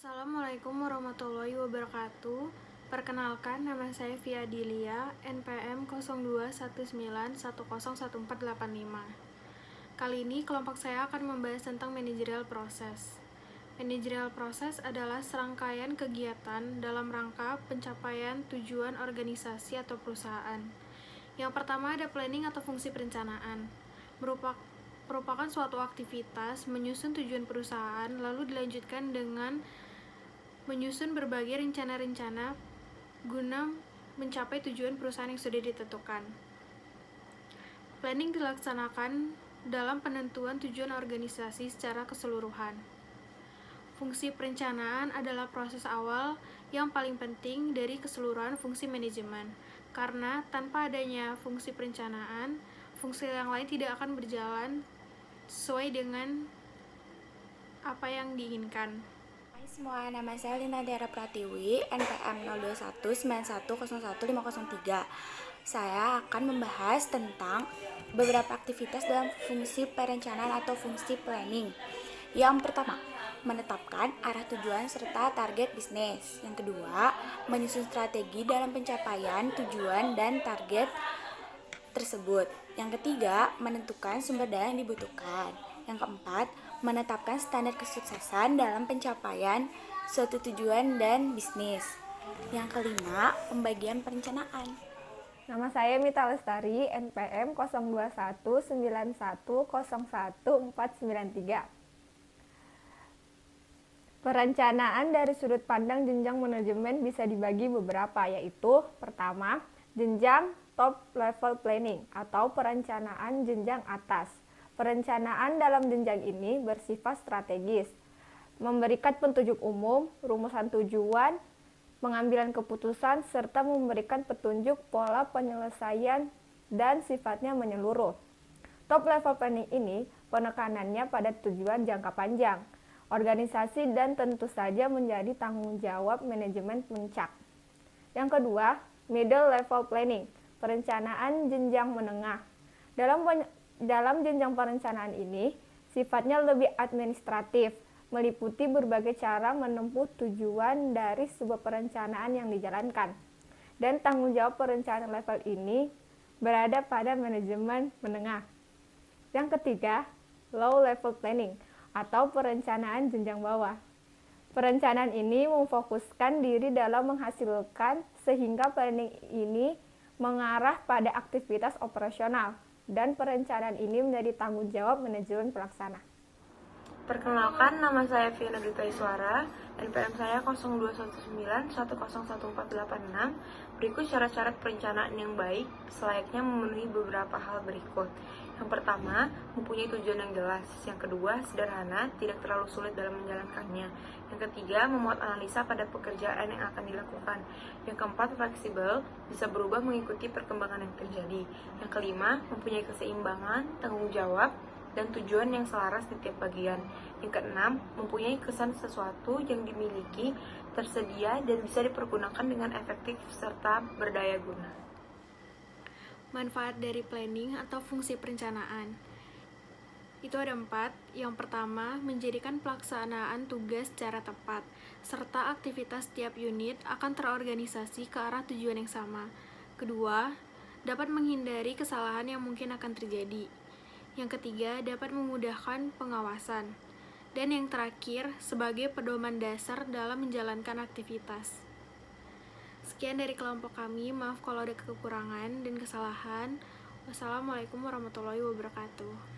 Assalamualaikum warahmatullahi wabarakatuh. Perkenalkan, nama saya Via Dilia, NPM 0219101485. Kali ini kelompok saya akan membahas tentang managerial process. Managerial process adalah serangkaian kegiatan dalam rangka pencapaian tujuan organisasi atau perusahaan. Yang pertama ada planning atau fungsi perencanaan. Merupakan suatu aktivitas menyusun tujuan perusahaan, lalu dilanjutkan dengan menyusun berbagai rencana-rencana guna mencapai tujuan perusahaan yang sudah ditentukan. Planning dilaksanakan dalam penentuan tujuan organisasi secara keseluruhan. Fungsi perencanaan adalah proses awal yang paling penting dari keseluruhan fungsi manajemen, karena tanpa adanya fungsi perencanaan, fungsi yang lain tidak akan berjalan sesuai dengan apa yang diinginkan. Hai semua, nama saya Lina Tiara Pratiwi, NPM 0219101503. Saya akan membahas tentang beberapa aktivitas dalam fungsi perencanaan atau fungsi planning. Yang pertama, menetapkan arah tujuan serta target bisnis. Yang kedua, menyusun strategi dalam pencapaian tujuan dan target tersebut. Yang ketiga, menentukan sumber daya yang dibutuhkan. Yang keempat, menetapkan standar kesuksesan dalam pencapaian suatu tujuan dan bisnis. Yang kelima, pembagian perencanaan. Nama saya Mita Lestari, NPM 0219101493. Perencanaan dari sudut pandang jenjang manajemen bisa dibagi beberapa, yaitu pertama, jenjang top level planning atau perencanaan jenjang atas. Perencanaan dalam jenjang ini bersifat strategis, memberikan petunjuk umum, rumusan tujuan, pengambilan keputusan, serta memberikan petunjuk pola penyelesaian dan sifatnya menyeluruh. Top level planning ini penekanannya pada tujuan jangka panjang, organisasi, dan tentu saja menjadi tanggung jawab manajemen puncak. Yang kedua, middle level planning, perencanaan jenjang menengah. Dalam jenjang perencanaan ini, sifatnya lebih administratif, meliputi berbagai cara menempuh tujuan dari sebuah perencanaan yang dijalankan. Dan tanggung jawab perencanaan level ini berada pada manajemen menengah. Yang ketiga, low level planning atau perencanaan jenjang bawah. Perencanaan ini memfokuskan diri dalam menghasilkan sehingga planning ini mengarah pada aktivitas operasional dan perencanaan ini menjadi tanggung jawab manajemen pelaksana. Perkenalkan, nama saya Fiana Dita Iswara, NPM saya 0219101486. Berikut syarat-syarat perencanaan yang baik selayaknya memenuhi beberapa hal berikut. Yang pertama, mempunyai tujuan yang jelas. Yang kedua, sederhana, tidak terlalu sulit dalam menjalankannya. Yang ketiga, memuat analisa pada pekerjaan yang akan dilakukan. Yang keempat, fleksibel, bisa berubah mengikuti perkembangan yang terjadi. Yang kelima, mempunyai keseimbangan, tanggung jawab, dan tujuan yang selaras di tiap bagian. Yang keenam, mempunyai kesan sesuatu yang dimiliki, tersedia, dan bisa dipergunakan dengan efektif serta berdaya guna. Manfaat dari planning atau fungsi perencanaan itu ada 4. Yang pertama, menjadikan pelaksanaan tugas secara tepat, serta aktivitas tiap unit akan terorganisasi ke arah tujuan yang sama. Kedua, dapat menghindari kesalahan yang mungkin akan terjadi. Yang ketiga, dapat memudahkan pengawasan. Dan yang terakhir, sebagai pedoman dasar dalam menjalankan aktivitas. Sekian dari kelompok kami, maaf kalau ada kekurangan dan kesalahan. Wassalamualaikum warahmatullahi wabarakatuh.